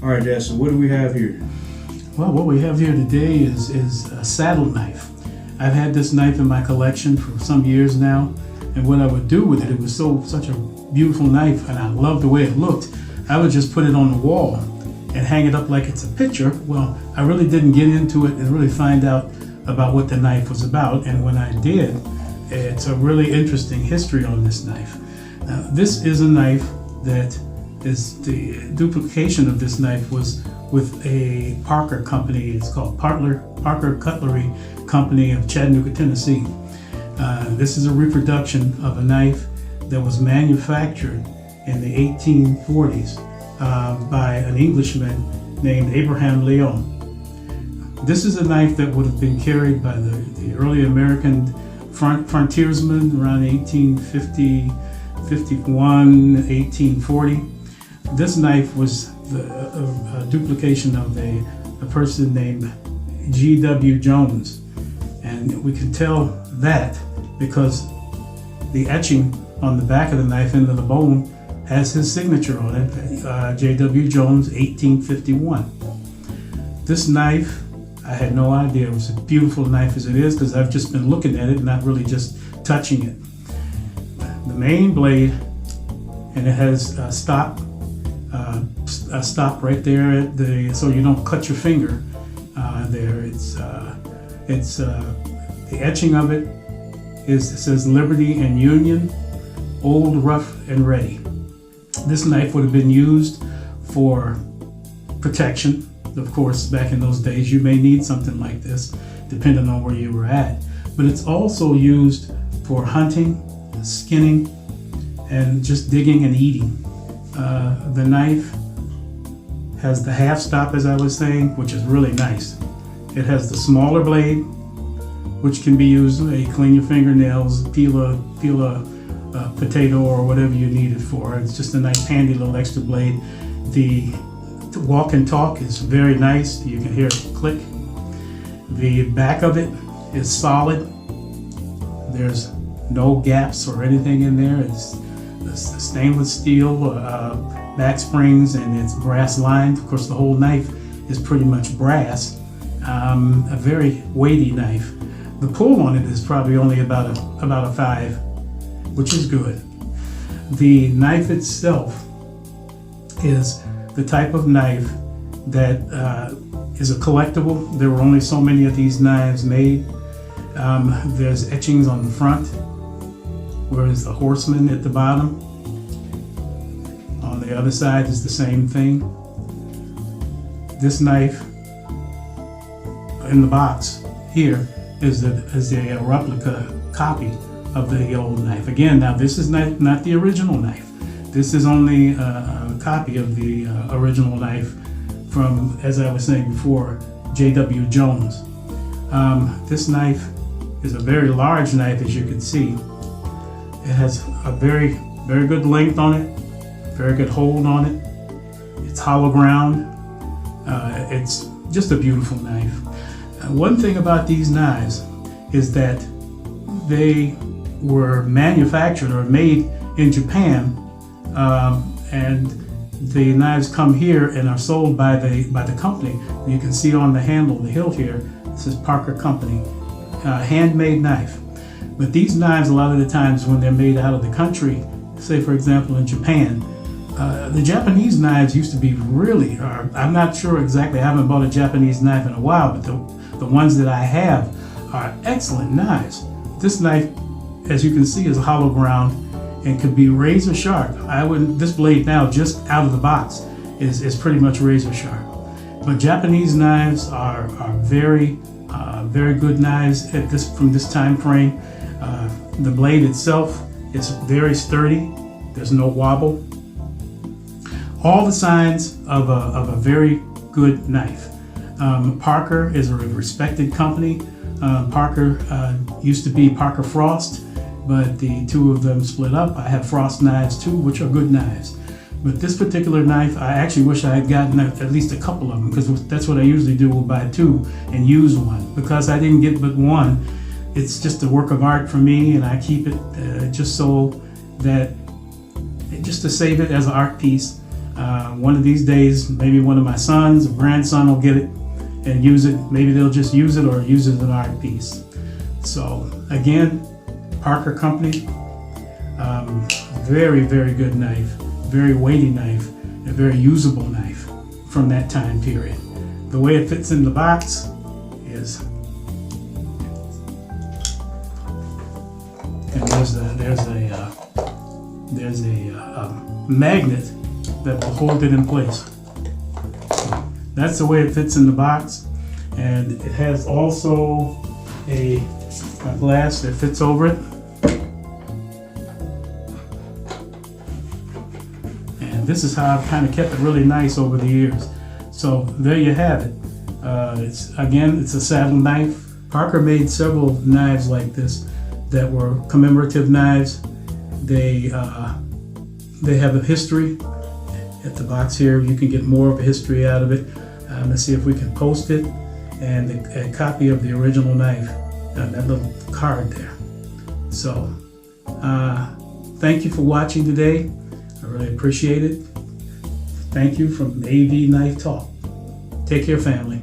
All right, Dad, so what do we have here? Well, what we have here today is a saddle knife. I've had this knife in my collection for some years now, and what I would do with it, it was such a beautiful knife, and I loved the way it looked. I would just put it on the wall and hang it up like it's a picture. Well, I really didn't get into it and really find out about what the knife was about, and when I did, it's a really interesting history on this knife. Now, this is a knife that is the duplication of this knife was with a Parker company. It's called Parker Cutlery Company of Chattanooga, Tennessee. This is a reproduction of a knife that was manufactured in the 1840s by an Englishman named Abraham Leon. This is a knife that would have been carried by the early American frontiersmen around 1850, 51, 1840. This knife was a duplication of a person named G.W. Jones. And we can tell that because the etching on the back of the knife into the bone has his signature on it, J.W. Jones, 1851. This knife, I had no idea it was a beautiful knife as it is because I've just been looking at it, not really just touching it. The main blade, and it has a stop right there at so you don't cut your finger there. The etching of it says Liberty and Union, Old, Rough, and Ready. This knife would have been used for protection. Of course, back in those days, you may need something like this, depending on where you were at. But it's also used for hunting, skinning, and just digging and eating. The knife has the half stop, as I was saying, which is really nice. It has the smaller blade, which can be used to clean your fingernails, peel a potato or whatever you need it for. It's just a nice handy little extra blade. The walk and talk is very nice. You can hear it click. The back of it is solid. There's no gaps or anything in there. It's stainless steel back springs, and it's brass lined. Of course, the whole knife is pretty much brass. A very weighty knife. The pull on it is probably only about a 5, which is good. The knife itself is the type of knife that is a collectible. There were only so many of these knives made. There's etchings on the front, whereas the horseman at the bottom. On the other side is the same thing. This knife in the box here is a replica copy of the old knife. Again, now this is not the original knife. This is only a copy of the original knife from, as I was saying before, J.W. Jones. This knife is a very large knife, as you can see. It has a very, very good length on it, very good hold on it. It's hollow ground. It's just a beautiful knife. One thing about these knives is that they were manufactured or made in Japan, and the knives come here and are sold by the company. You can see on the handle, the hilt here, this is Parker Company, handmade knife. But these knives, a lot of the times when they're made out of the country, say for example in Japan, the Japanese knives used to be really, I'm not sure exactly, I haven't bought a Japanese knife in a while, but the ones that I have are excellent knives. This knife, as you can see, is hollow ground and could be razor sharp. This blade now, just out of the box, is pretty much razor sharp. But Japanese knives are very, very good knives from this time frame. The blade itself is very sturdy. There's no wobble. All the signs of a very good knife. Parker is a respected company. Parker used to be Parker Frost, but the two of them split up. I have Frost knives too, which are good knives. But this particular knife, I actually wish I had gotten at least a couple of them, because that's what I usually do. We'll buy two and use one. Because I didn't get but one, it's just a work of art for me, and I keep it just so that, just to save it as an art piece. One of these days, maybe one of my sons or grandson will get it and use it. Maybe they'll just use it or use it as an art piece. So again, Parker Company, very, very good knife, very weighty knife, a very usable knife from that time period. The way it fits in the box is, and there's a magnet that will hold it in place. So that's the way it fits in the box, and it has also a glass that fits over it. And this is how I've kind of kept it really nice over the years. So there you have it. It's a saddle knife. Parker made several knives like this that were commemorative knives. They have a history. At the box here, you can get more of a history out of it. Let's see if we can post it, and a copy of the original knife, that little card there. So thank you for watching today. I really appreciate it. Thank you from AV Knife Talk. Take care, family.